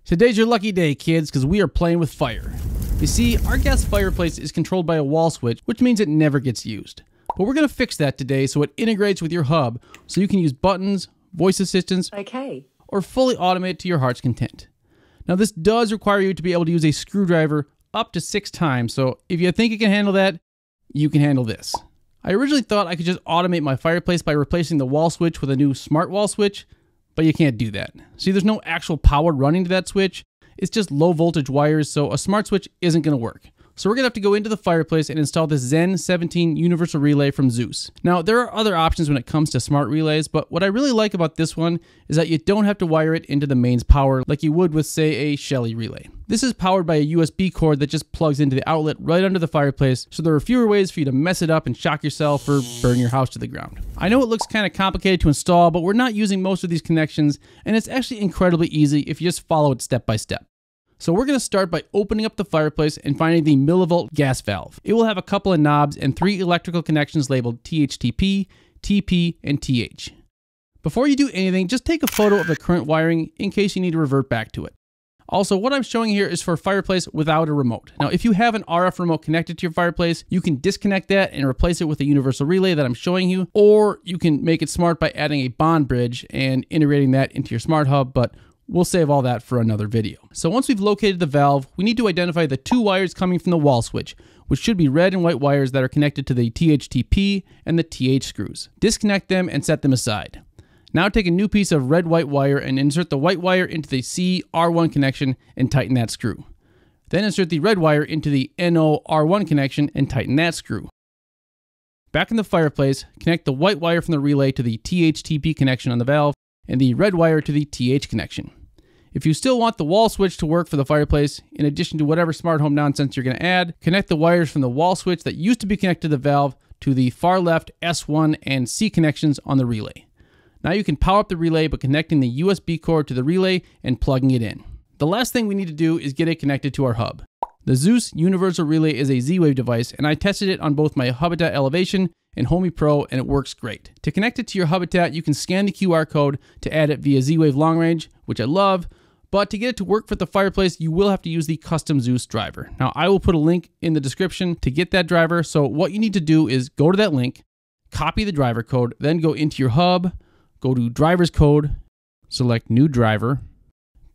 Today's your lucky day, kids, because we are playing with fire. You see, our gas fireplace is controlled by a wall switch, which means it never gets used. But we're going to fix that today so it integrates with your hub, so you can use buttons, voice assistants, or fully automate it to your heart's content. Now, this does require you to be able to use a screwdriver up to 6 times, so if you think you can handle that, you can handle this. I originally thought I could just automate my fireplace by replacing the wall switch with a new smart wall switch, but you can't do that. See, there's no actual power running to that switch. It's just low voltage wires, so a smart switch isn't going to work. So we're going to have to go into the fireplace and install this Zen 17 Universal Relay from Zooz. Now, there are other options when it comes to smart relays, but what I really like about this one is that you don't have to wire it into the mains power like you would with, say, a Shelly relay. This is powered by a USB cord that just plugs into the outlet right under the fireplace, so there are fewer ways for you to mess it up and shock yourself or burn your house to the ground. I know it looks kind of complicated to install, but we're not using most of these connections, and it's actually incredibly easy if you just follow it step by step. So we're going to start by opening up the fireplace and finding the millivolt gas valve. It will have a couple of knobs and 3 electrical connections labeled THTP, TP, and TH. Before you do anything, just take a photo of the current wiring in case you need to revert back to it. Also, what I'm showing here is for a fireplace without a remote. Now, if you have an RF remote connected to your fireplace, you can disconnect that and replace it with a universal relay that I'm showing you, or you can make it smart by adding a bond bridge and integrating that into your smart hub, but we'll save all that for another video. So once we've located the valve, we need to identify the 2 wires coming from the wall switch, which should be red and white wires that are connected to the THTP and the TH screws. Disconnect them and set them aside. Now take a new piece of red-white wire and insert the white wire into the CR1 connection and tighten that screw. Then insert the red wire into the NO-R1 connection and tighten that screw. Back in the fireplace, connect the white wire from the relay to the THTP connection on the valve and the red wire to the TH connection. If you still want the wall switch to work for the fireplace, in addition to whatever smart home nonsense you're going to add, connect the wires from the wall switch that used to be connected to the valve to the far left S1 and C connections on the relay. Now you can power up the relay by connecting the USB cord to the relay and plugging it in. The last thing we need to do is get it connected to our hub. The Zooz Universal Relay is a Z-Wave device, and I tested it on both my Hubitat Elevation and Homey Pro, and it works great. To connect it to your Hubitat, you can scan the QR code to add it via Z-Wave long range, which I love, but to get it to work for the fireplace, you will have to use the custom Zooz driver. Now, I will put a link in the description to get that driver, so what you need to do is go to that link, copy the driver code, then go into your hub, go to driver's code, select new driver,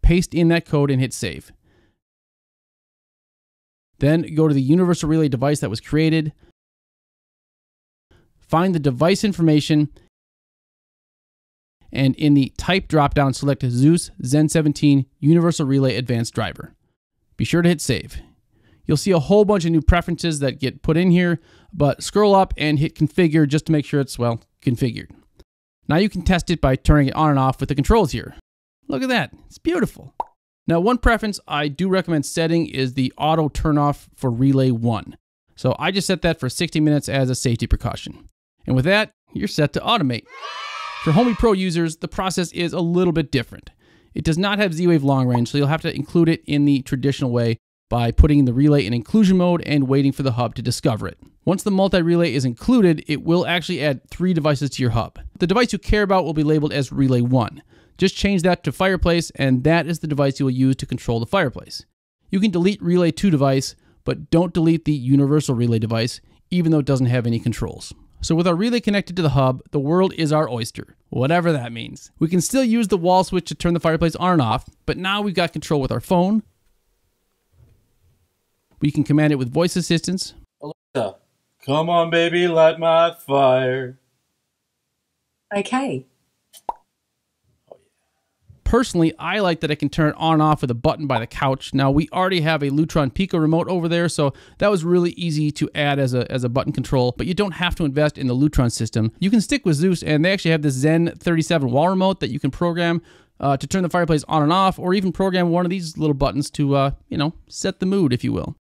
paste in that code and hit save. Then go to the Universal Relay device that was created, find the device information, and in the type dropdown, select Zooz Zen 17 Universal Relay Advanced Driver. Be sure to hit save. You'll see a whole bunch of new preferences that get put in here, but scroll up and hit configure just to make sure it's, well, configured. Now you can test it by turning it on and off with the controls here. Look at that, it's beautiful. Now, one preference I do recommend setting is the auto turn off for relay 1. So I just set that for 60 minutes as a safety precaution. And with that, you're set to automate. For Homey Pro users, the process is a little bit different. It does not have Z-Wave long range, so you'll have to include it in the traditional way by putting the relay in inclusion mode and waiting for the hub to discover it. Once the multi-relay is included, it will actually add 3 devices to your hub. The device you care about will be labeled as relay 1. Just change that to fireplace, and that is the device you will use to control the fireplace. You can delete relay 2 device, but don't delete the universal relay device, even though it doesn't have any controls. So with our relay connected to the hub, the world is our oyster, whatever that means. We can still use the wall switch to turn the fireplace on and off, but now we've got control with our phone. We can command it with voice assistants. Alexa, come on baby, light my fire. Okay. Personally, I like that I can turn it on and off with a button by the couch. Now, we already have a Lutron Pico remote over there, so that was really easy to add as a button control, but you don't have to invest in the Lutron system. You can stick with Zooz, and they actually have this Zen 37 wall remote that you can program to turn the fireplace on and off, or even program one of these little buttons to, you know, set the mood, if you will.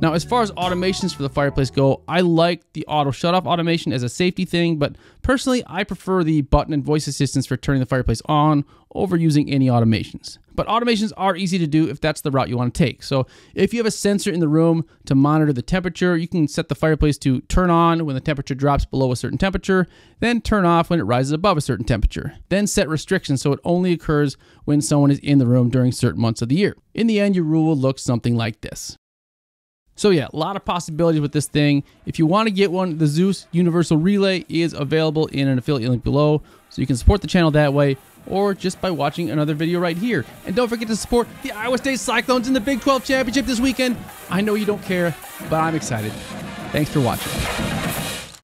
Now, as far as automations for the fireplace go, I like the auto shutoff automation as a safety thing, but personally, I prefer the button and voice assistants for turning the fireplace on over using any automations. But automations are easy to do if that's the route you want to take. So if you have a sensor in the room to monitor the temperature, you can set the fireplace to turn on when the temperature drops below a certain temperature, then turn off when it rises above a certain temperature. Then set restrictions so it only occurs when someone is in the room during certain months of the year. In the end, your rule will look something like this. So yeah, a lot of possibilities with this thing. If you want to get one, the Zooz Universal Relay is available in an affiliate link below, so you can support the channel that way, or just by watching another video right here. And don't forget to support the Iowa State Cyclones in the Big 12 Championship this weekend. I know you don't care, but I'm excited. Thanks for watching.